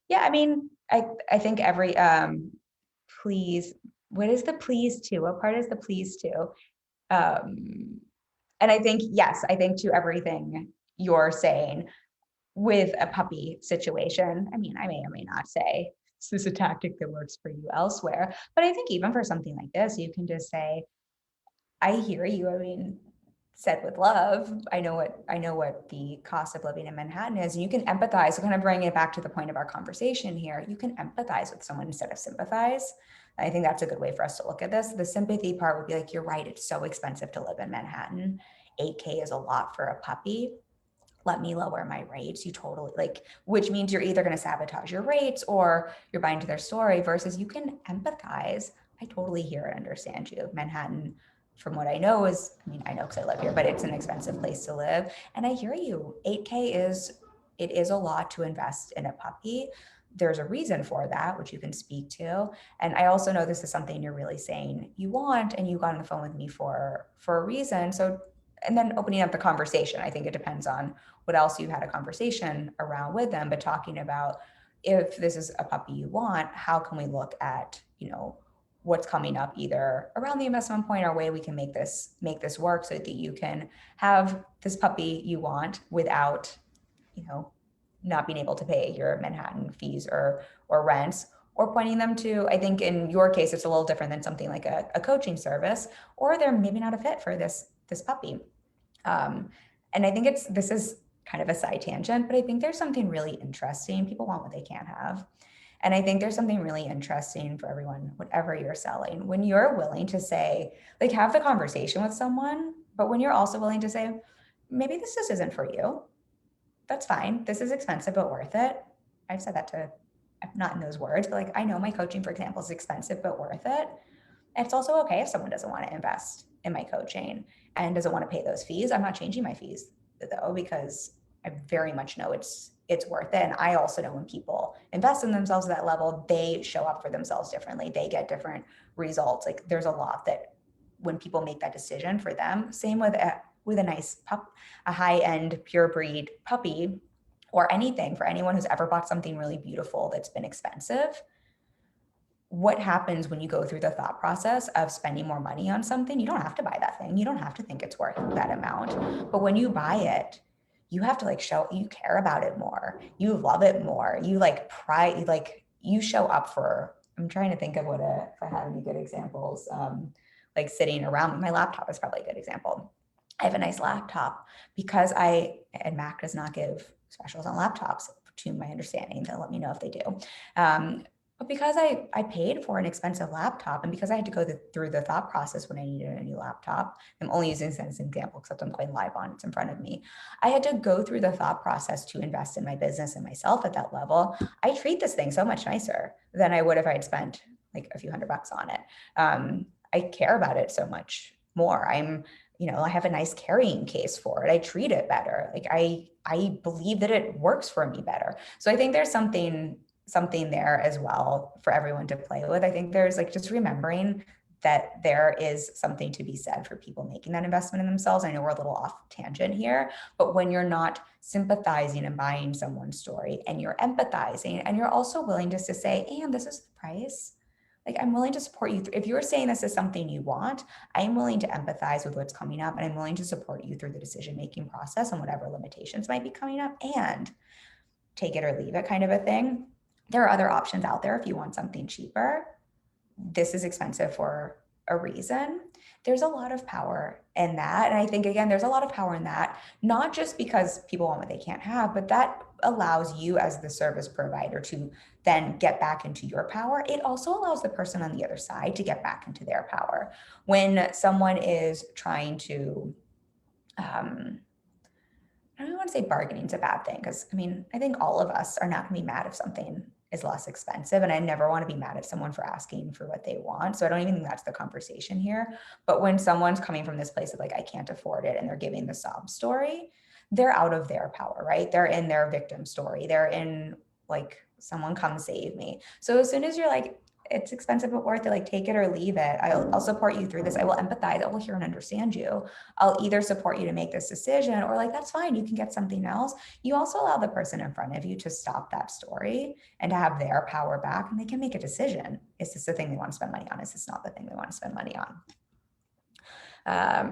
[SPEAKER 1] Yeah, I mean, I think every please, what is the please to? What part is the please to? And I think, yes, I think to everything you're saying with a puppy situation, I mean, I may or may not say this is a tactic that works for you elsewhere, but I think even for something like this, you can just say, I hear you. I mean, said with love, I know what the cost of living in Manhattan is, and you can empathize. So kind of bring it back to the point of our conversation here, you can empathize with someone instead of sympathize. I think that's a good way for us to look at this. The sympathy part would be like, you're right, it's so expensive to live in Manhattan. 8K is a lot for a puppy. Let me lower my rates. You totally like, which means you're either going to sabotage your rates or you're buying to their story versus you can empathize. I totally hear and understand you. Manhattan, from what I know is, I mean, I know because I live here, but it's an expensive place to live. And I hear you. 8K it is a lot to invest in a puppy. There's a reason for that, which you can speak to. And I also know this is something you're really saying you want, and you got on the phone with me for a reason. So, and then opening up the conversation, I think it depends on what else you had a conversation around with them, but talking about if this is a puppy you want, how can we look at, what's coming up either around the investment point or way we can make this work so that you can have this puppy you want without, not being able to pay your Manhattan fees or rents, or pointing them to, I think in your case, it's a little different than something like a coaching service, or they're maybe not a fit for this puppy. And I think this is kind of a side tangent, but I think there's something really interesting. People want what they can't have. And I think there's something really interesting for everyone, whatever you're selling, when you're willing to say, like, have the conversation with someone, but when you're also willing to say, maybe this just isn't for you. That's fine. This is expensive, but worth it. I've said that to, not in those words, but like, I know my coaching, for example, is expensive, but worth it. And it's also okay if someone doesn't want to invest in my coaching and doesn't want to pay those fees. I'm not changing my fees though, because I very much know it's worth it. And I also know when people invest in themselves at that level, they show up for themselves differently. They get different results. Like there's a lot that when people make that decision for them, same with a nice pup, a high-end pure breed puppy, or anything for anyone who's ever bought something really beautiful that's been expensive. What happens when you go through the thought process of spending more money on something? You don't have to buy that thing. You don't have to think it's worth that amount. But when you buy it, you have to like show you care about it more. You love it more. You like pride, like you show up for, I'm trying to think of if I had any good examples, like sitting around. My laptop is probably a good example. I have a nice laptop because and Mac does not give specials on laptops to my understanding. They'll let me know if they do. But because I paid for an expensive laptop, and because I had to go through the thought process when I needed a new laptop, I'm only using this as an example except I'm going live on, it's in front of me. I had to go through the thought process to invest in my business and myself at that level. I treat this thing so much nicer than I would if I had spent like a few $100 on it. I care about it so much more. I have a nice carrying case for it. I treat it better. Like I believe that it works for me better. So I think there's something there as well for everyone to play with. I think there's like just remembering that there is something to be said for people making that investment in themselves. I know we're a little off tangent here, but when you're not sympathizing and buying someone's story and you're empathizing and you're also willing just to say, and this is the price. Like I'm willing to support you. If you're saying this is something you want, I'm willing to empathize with what's coming up and I'm willing to support you through the decision-making process and whatever limitations might be coming up and take it or leave it kind of a thing. There are other options out there if you want something cheaper. This is expensive for a reason. there's a lot of power in that. And I think, again, there's a lot of power in that, not just because people want what they can't have, but that allows you as the service provider to then get back into your power. It also allows the person on the other side to get back into their power. When someone is trying to, I don't want to say bargaining is a bad thing, because I mean, I think all of us are not going to be mad if something is less expensive. And I never want to be mad at someone for asking for what they want. So I don't even think that's the conversation here. But when someone's coming from this place of like, I can't afford it, and they're giving the sob story, they're out of their power, right? They're in their victim story. They're in like, someone come save me. So as soon as you're like, it's expensive but worth it, like take it or leave it. I'll support you through this. I will empathize. I will hear and understand you. I'll either support you to make this decision, or like, that's fine, you can get something else. You also allow the person in front of you to stop that story and to have their power back, and they can make a decision. Is this the thing they want to spend money on? Is this not the thing they want to spend money on?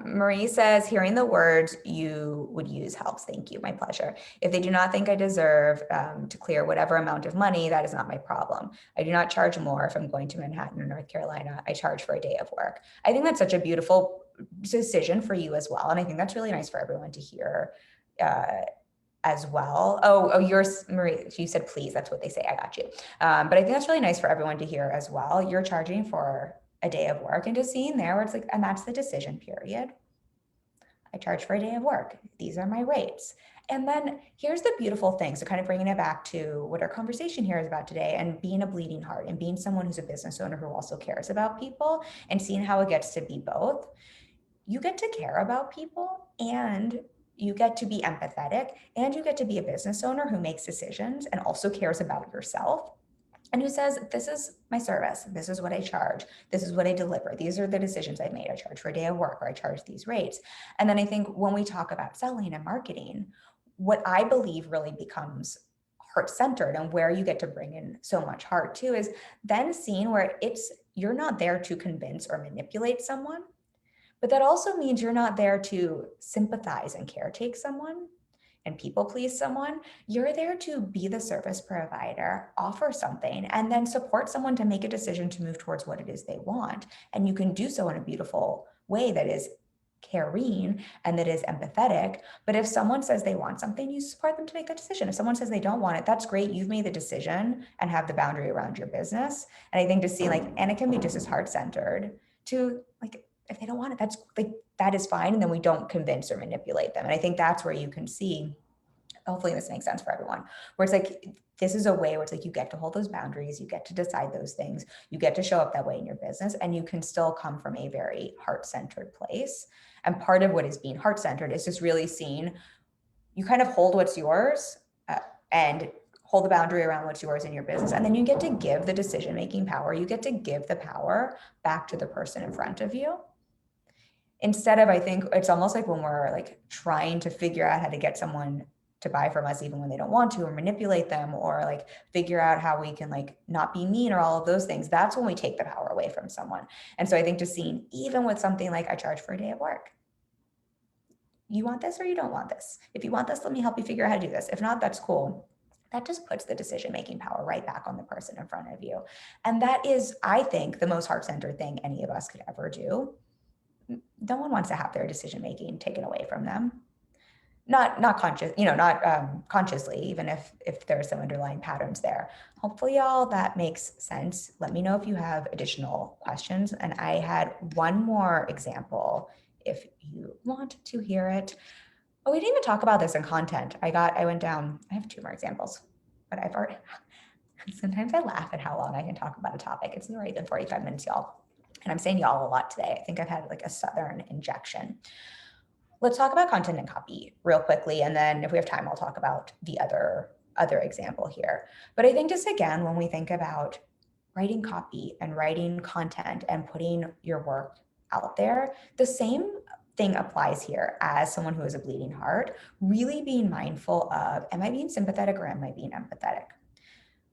[SPEAKER 1] Marie says, hearing the words you would use helps. Thank you. My pleasure. If they do not think I deserve to clear whatever amount of money, that is not my problem. I do not charge more if I'm going to Manhattan or North Carolina. I charge for a day of work. I think that's such a beautiful decision for you as well. And I think that's really nice for everyone to hear as well. Oh, yours, Marie, you said please. That's what they say. I got you. But I think that's really nice for everyone to hear as well. You're charging for a day of work, and just seeing there where it's like, and that's the decision period. I charge for a day of work. These are my rates. And then here's the beautiful thing. So kind of bringing it back to what our conversation here is about today, and being a bleeding heart and being someone who's a business owner who also cares about people, and seeing how it gets to be both. You get to care about people, and you get to be empathetic, and you get to be a business owner who makes decisions and also cares about yourself, and who says, this is my service, this is what I charge, this is what I deliver, these are the decisions I've made, I charge for a day of work, or I charge these rates. And then I think when we talk about selling and marketing, what I believe really becomes heart-centered, and where you get to bring in so much heart too, is then seeing where you're not there to convince or manipulate someone, but that also means you're not there to sympathize and caretake someone and people please someone. You're there to be the service provider, offer something, and then support someone to make a decision to move towards what it is they want. And you can do so in a beautiful way that is caring and that is empathetic. But if someone says they want something, you support them to make that decision. If someone says they don't want it, that's great. You've made the decision and have the boundary around your business. And I think to see like, and it can be just as heart-centered to like, if they don't want it, that's like, that is fine. And then we don't convince or manipulate them. And I think that's where you can see, hopefully this makes sense for everyone, where it's like, this is a way where it's like, you get to hold those boundaries, you get to decide those things, you get to show up that way in your business, and you can still come from a very heart-centered place. And part of what is being heart-centered is just really seeing, you kind of hold what's yours and hold the boundary around what's yours in your business. And then you get to give the decision-making power, you get to give the power back to the person in front of you. Instead of, I think it's almost like when we're like trying to figure out how to get someone to buy from us even when they don't want to, or manipulate them, or like figure out how we can like not be mean, or all of those things, that's when we take the power away from someone. And so I think just seeing, even with something like, I charge for a day of work, you want this or you don't want this? If you want this, let me help you figure out how to do this. If not, that's cool. That just puts the decision-making power right back on the person in front of you. And that is, I think, the most heart-centered thing any of us could ever do. No one wants to have their decision-making taken away from them. Not conscious, not consciously, even if there are some underlying patterns there. Hopefully y'all that makes sense. Let me know if you have additional questions. And I had one more example if you want to hear it. Oh, we didn't even talk about this in content. I have two more examples, but I've already, sometimes I laugh at how long I can talk about a topic. It's already been 45 minutes, y'all. And I'm saying y'all a lot today. I think I've had like a Southern injection. Let's talk about content and copy real quickly. And then if we have time, I'll talk about the other example here. But I think just again, when we think about writing copy and writing content and putting your work out there, the same thing applies here as someone who has a bleeding heart, really being mindful of, am I being sympathetic or am I being empathetic?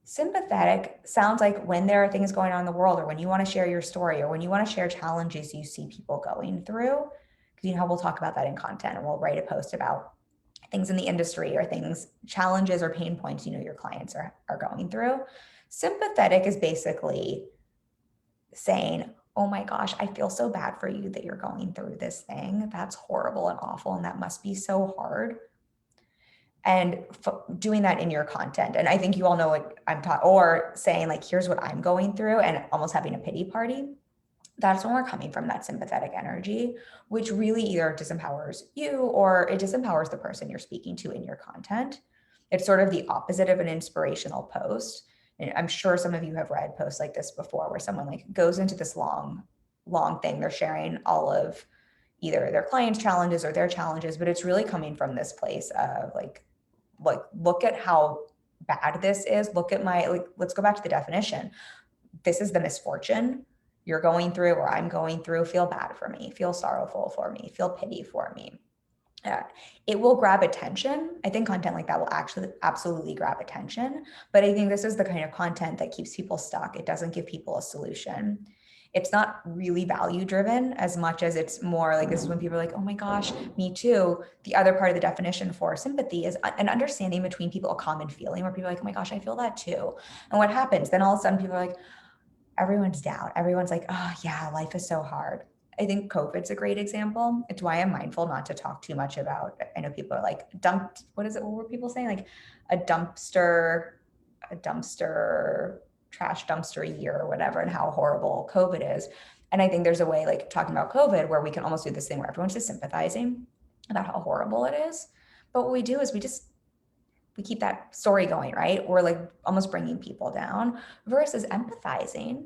[SPEAKER 1] Sympathetic sounds like when there are things going on in the world, or when you want to share your story, or when you want to share challenges you see people going through. We'll talk about that in content, and we'll write a post about things in the industry or things, challenges or pain points your clients are going through. Sympathetic is basically saying, oh my gosh, I feel so bad for you that you're going through this thing. That's horrible and awful. And that must be so hard. And doing that in your content. And I think you all know what I'm talking, or saying like, here's what I'm going through, and almost having a pity party. That's when we're coming from that sympathetic energy, which really either disempowers you or it disempowers the person you're speaking to in your content. It's sort of the opposite of an inspirational post. And I'm sure some of you have read posts like this before where someone like goes into this long thing. They're sharing all of either their clients' challenges or their challenges, but it's really coming from this place of like, look at how bad this is. Look at my, like, let's go back to the definition. This is the misfortune you're going through or I'm going through. Feel bad for me, feel sorrowful for me, feel pity for me. It will grab attention. I think content like that will actually absolutely grab attention. But I think this is the kind of content that keeps people stuck. It doesn't give people a solution. It's not really value driven as much as it's more like, this is when people are like, oh my gosh, me too. The other part of the definition for sympathy is an understanding between people, a common feeling where people are like, oh my gosh, I feel that too. And what happens? Then all of a sudden people are like, everyone's down. Everyone's like, oh yeah, life is so hard. I think COVID's a great example. It's why I'm mindful not to talk too much about, I know people are like dumped, what is it? What were people saying? Like a dumpster, trash dumpster year or whatever, and how horrible COVID is. And I think there's a way like talking about COVID where we can almost do this thing where everyone's just sympathizing about how horrible it is. But what we do is we keep that story going, right? We're like almost bringing people down versus empathizing.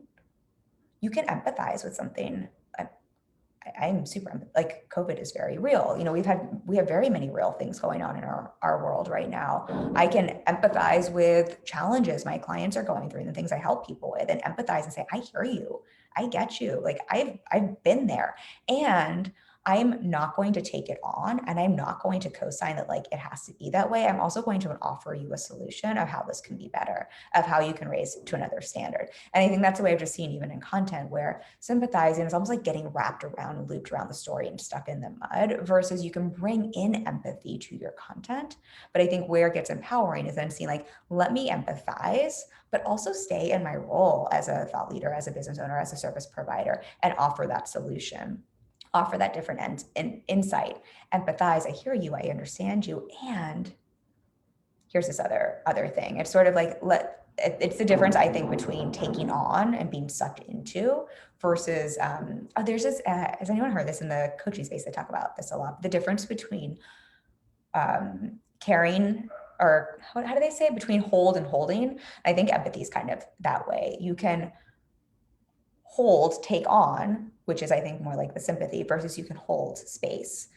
[SPEAKER 1] You can empathize with something. I'm super, like COVID is very real. You know, we have very many real things going on in our world right now. I can empathize with challenges my clients are going through and the things I help people with, and empathize and say, I hear you. I get you. Like I've been there. And I'm not going to take it on, and I'm not going to co-sign that like it has to be that way. I'm also going to offer you a solution of how this can be better, of how you can raise to another standard. And I think that's the way I've just seen even in content where sympathizing is almost like getting wrapped around and looped around the story and stuck in the mud, versus you can bring in empathy to your content. But I think where it gets empowering is then seeing like, let me empathize, but also stay in my role as a thought leader, as a business owner, as a service provider, and offer that solution, offer that different insight, empathize. I hear you, I understand you, and here's this other thing. It's sort of like it's the difference I think between taking on and being sucked into versus there's this. Has anyone heard this in the coaching space? They talk about this a lot. The difference between caring, or how do they say it? Between hold and holding. I think empathy is kind of that way. You can hold, take on, which is I think more like the sympathy, versus you can hold space.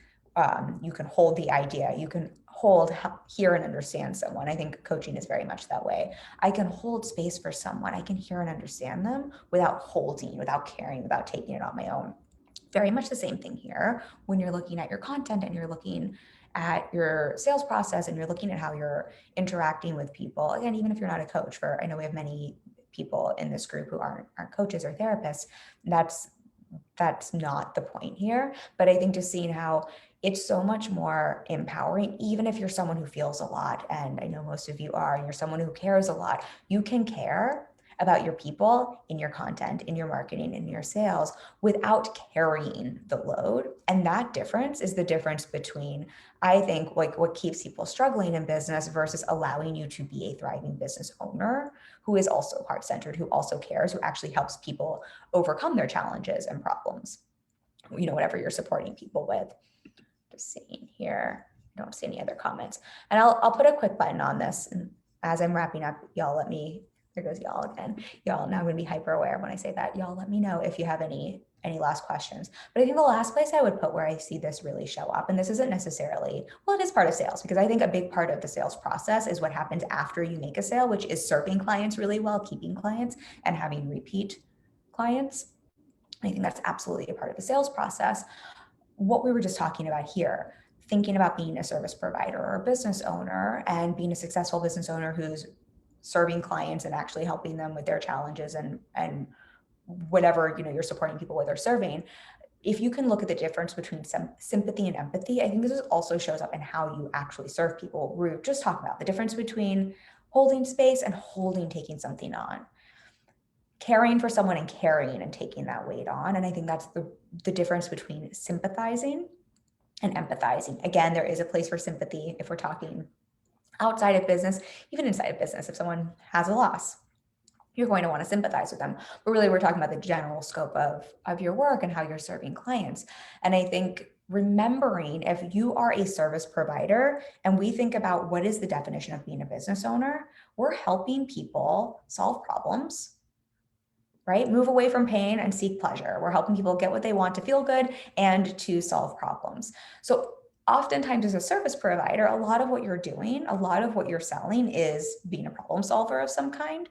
[SPEAKER 1] You can hold the idea. You can hold, hear, and understand someone. I think coaching is very much that way. I can hold space for someone. I can hear and understand them without holding, without caring, without taking it on my own. Very much the same thing here when you're looking at your content and you're looking at your sales process and you're looking at how you're interacting with people. Again, even if you're not a coach, I know we have many people in this group who aren't coaches or therapists. That's not the point here. But I think just seeing how it's so much more empowering, even if you're someone who feels a lot, and I know most of you are, and you're someone who cares a lot, you can care about your people in your content, in your marketing, in your sales without carrying the load. And that difference is the difference between, I think, like what keeps people struggling in business versus allowing you to be a thriving business owner who is also heart-centered, who also cares, who actually helps people overcome their challenges and problems, you know, whatever you're supporting people with. Just seeing here, I don't see any other comments. And I'll put a quick button on this. And as I'm wrapping up, y'all let me, there goes y'all again. Y'all, now I'm gonna be hyper aware when I say that. Y'all let me know if you have any last questions. But I think the last place I would put where I see this really show up, and this isn't necessarily, well, it is part of sales, because I think a big part of the sales process is what happens after you make a sale, which is serving clients really well, keeping clients, and having repeat clients. I think that's absolutely a part of the sales process. What we were just talking about here, thinking about being a service provider or a business owner, and being a successful business owner who's serving clients and actually helping them with their challenges and whatever, you know, you're supporting people with or serving. If you can look at the difference between sympathy and empathy, I think this also shows up in how you actually serve people. We're just talking about the difference between holding space and taking something on. caring for someone and carrying and taking that weight on. And I think that's the difference between sympathizing and empathizing. Again, there is a place for sympathy if we're talking outside of business, even inside of business. If someone has a loss, you're going to want to sympathize with them. But really, we're talking about the general scope of your work and how you're serving clients. And I think remembering, if you are a service provider and we think about what is the definition of being a business owner, we're helping people solve problems, right? Move away from pain and seek pleasure. We're helping people get what they want to feel good and to solve problems. So oftentimes as a service provider, a lot of what you're doing, a lot of what you're selling is being a problem solver of some kind.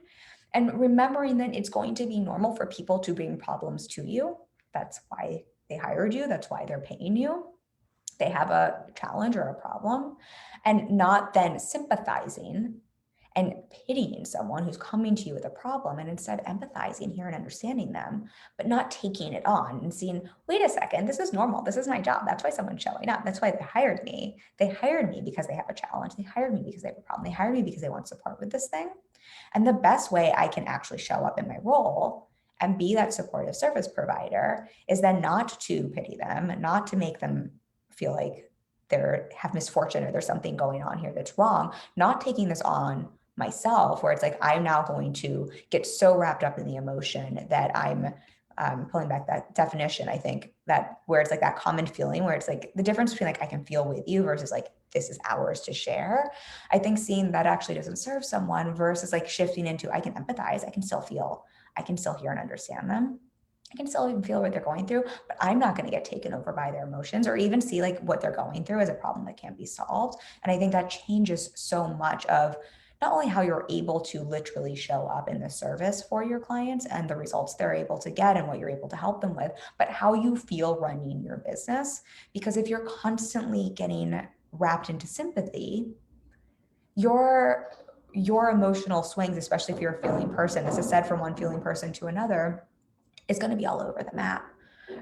[SPEAKER 1] And remembering that it's going to be normal for people to bring problems to you. That's why they hired you. That's why they're paying you. They have a challenge or a problem, and not then sympathizing and pitying someone who's coming to you with a problem, and instead empathizing here and understanding them, but not taking it on and seeing, wait a second, this is normal. This is my job. That's why someone's showing up. That's why they hired me. They hired me because they have a challenge. They hired me because they have a problem. They hired me because they want support with this thing. And the best way I can actually show up in my role and be that supportive service provider is then not to pity them, not to make them feel like they have misfortune or there's something going on here that's wrong, not taking this on myself, where it's like, I'm now going to get so wrapped up in the emotion that I'm pulling back that definition. I think that where it's like that common feeling where it's like the difference between like, I can feel with you versus like, this is ours to share. I think seeing that actually doesn't serve someone versus like shifting into, I can empathize, I can still feel, I can still hear and understand them. I can still even feel what they're going through, but I'm not going to get taken over by their emotions or even see like what they're going through as a problem that can't be solved. And I think that changes so much of not only how you're able to literally show up in the service for your clients and the results they're able to get and what you're able to help them with, but how you feel running your business. Because if you're constantly getting wrapped into sympathy, your emotional swings, especially if you're a feeling person, as I said, from one feeling person to another, is going to be all over the map.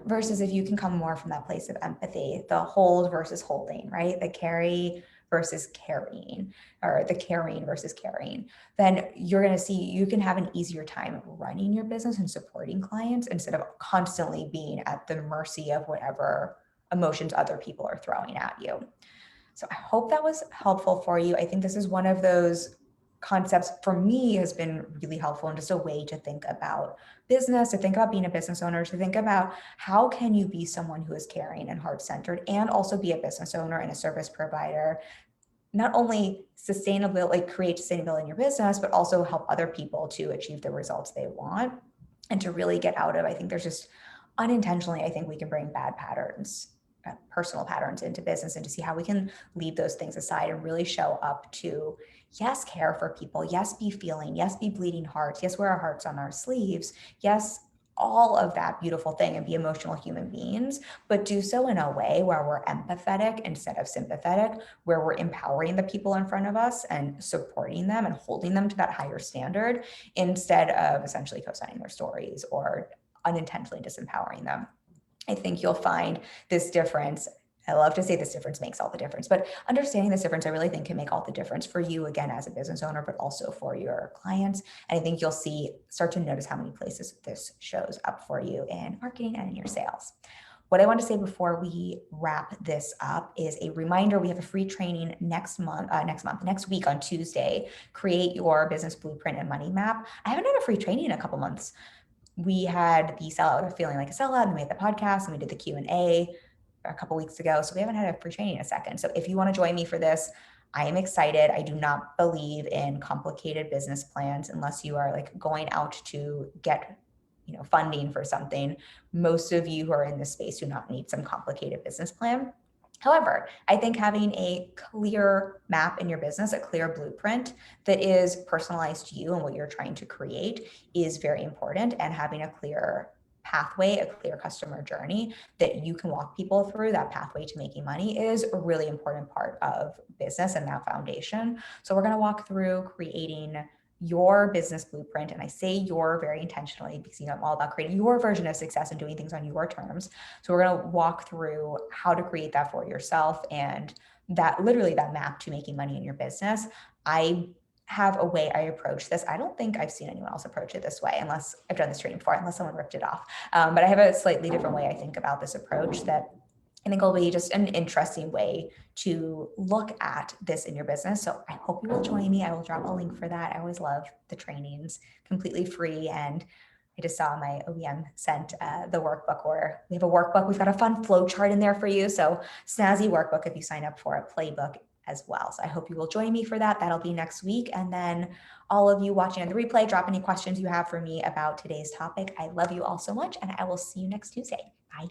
[SPEAKER 1] Versus if you can come more from that place of empathy, the hold versus holding, right? The carry versus carrying, or the carrying versus carrying, then you're going to see you can have an easier time running your business and supporting clients instead of constantly being at the mercy of whatever emotions other people are throwing at you. So I hope that was helpful for you. I think this is one of those concepts for me has been really helpful and just a way to think about business, to think about being a business owner, to think about how can you be someone who is caring and heart-centered and also be a business owner and a service provider, not only sustainably, like create sustainability in your business, but also help other people to achieve the results they want and to really get out of, I think there's just unintentionally, I think we can bring bad patterns, personal patterns into business, and to see how we can leave those things aside and really show up to, yes, care for people, yes, be feeling, yes, be bleeding hearts, yes, wear our hearts on our sleeves, yes, all of that beautiful thing, and be emotional human beings, but do so in a way where we're empathetic instead of sympathetic, where we're empowering the people in front of us and supporting them and holding them to that higher standard instead of essentially co-signing their stories or unintentionally disempowering them. I think you'll find this difference. I love to say this difference makes all the difference, but understanding this difference, I really think can make all the difference for you, again, as a business owner, but also for your clients. And I think you'll start to notice how many places this shows up for you in marketing and in your sales. What I want to say before we wrap this up is a reminder. We have a free training next week on Tuesday, Create Your Business Blueprint and Money Map. I haven't had a free training in a couple months. We had the sellout of Feeling Like a Sellout, and we had the podcast, and we did the Q&A a couple weeks ago. So we haven't had a free training in a second. So if you want to join me for this, I am excited. I do not believe in complicated business plans unless you are like going out to get funding for something. Most of you who are in this space do not need some complicated business plan. However, I think having a clear map in your business, a clear blueprint that is personalized to you and what you're trying to create is very important. And having a clear pathway, a clear customer journey that you can walk people through, that pathway to making money, is a really important part of business and that foundation. So we're going to walk through creating your business blueprint. And I say your very intentionally because I'm all about creating your version of success and doing things on your terms. So we're going to walk through how to create that for yourself and that literally that map to making money in your business. I have a way I approach this. I don't think I've seen anyone else approach it this way, unless I've done this training before, unless someone ripped it off. But I have a slightly different way I think about this approach that I think will be just an interesting way to look at this in your business. So I hope you will join me. I will drop a link for that. I always love the trainings, completely free. And I just saw my OEM sent the workbook, where we have a workbook. We've got a fun flow chart in there for you. So snazzy workbook if you sign up for a playbook as well. So I hope you will join me for that. That'll be next week. And then all of you watching on the replay, drop any questions you have for me about today's topic. I love you all so much, and I will see you next Tuesday. Bye.